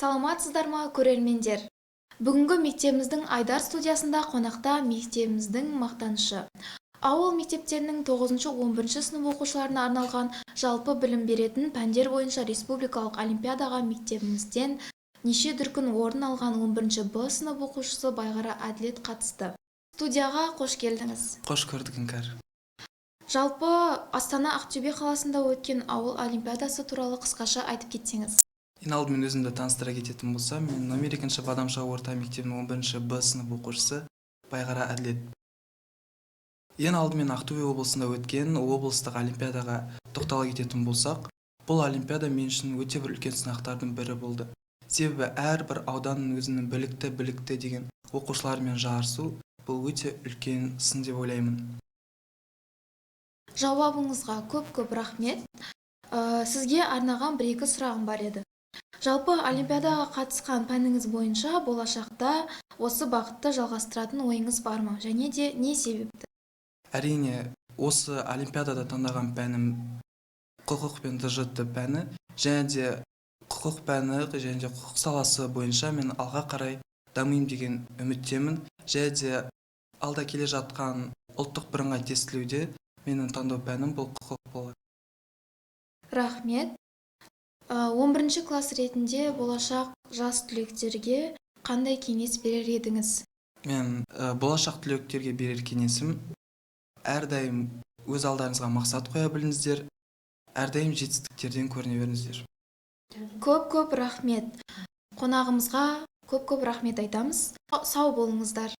Саламатсыздар ма, көрермендер? Бүгінгі мектебіміздің Айдар студиясында қонақта мектебіміздің мақтанышы. Ауыл мектептерінің 9-11 сынып оқушыларына арналған жалпы білім беретін пәндер бойынша республикалық олимпиадаға мектебімізден неше дүркін орын алған 11 Б сынып оқушысы Байғара Әділет қатысты. Студияға қош келдіңіз. Қош көрдік, Іңкәр. Жалпы Астана Ақтөбе қаласында өткен ауыл олимпиадасы туралы қысқаша айтып кетсеңіз. Ең алдымен өзімді таныстыра кететін болсам, мен номер 2 Бадамша орта мектебінің 11 Б сынып оқушысы Байғара Әділет. Ең алдымен Ақтөбе облысында өткен облыстық олимпиадаға тоқтала кететін болсақ, бұл олимпиада мен үшін өте бір үлкен сынақтардың бірі болды. Себебі әрбір ауданның өзінің білікті деген оқушылармен жарысу, бұл өте үлкен сын деп ойлаймын. Жауабыңызға көп рахмет. Сізге арнаған бір-екі сұрағым бар еді. Жалпы олимпиадаға қатысқан пәніңіз бойынша болашақта осы бағытты жалғастыратын ойыңыз бар ма? Және де не себепті? Әрине, осы олимпиадада таңдаған пәнім құқық пен ТЖТ пәні, және де құқық пәні және де құқық саласы бойынша мен алға қарай дамимын деген үміттемін. Және де алда келе жатқан ұлттық бірыңғай тестілеуде менің таңдау пәнім бұл құқық болады. Рахмет. 11 класс ретінде болашақ жас түлектерге қандай кеңес берер едіңіз? Мен болашақ түлектерге берер кеңесім, әрдайым өз алдарыңызға мақсат қоя біліңіздер, әрдайым жетістіктерден көріне беріңіздер. Көп рахмет. Қонағымызға көп рахмет айтамыз. Сау болыңыздар.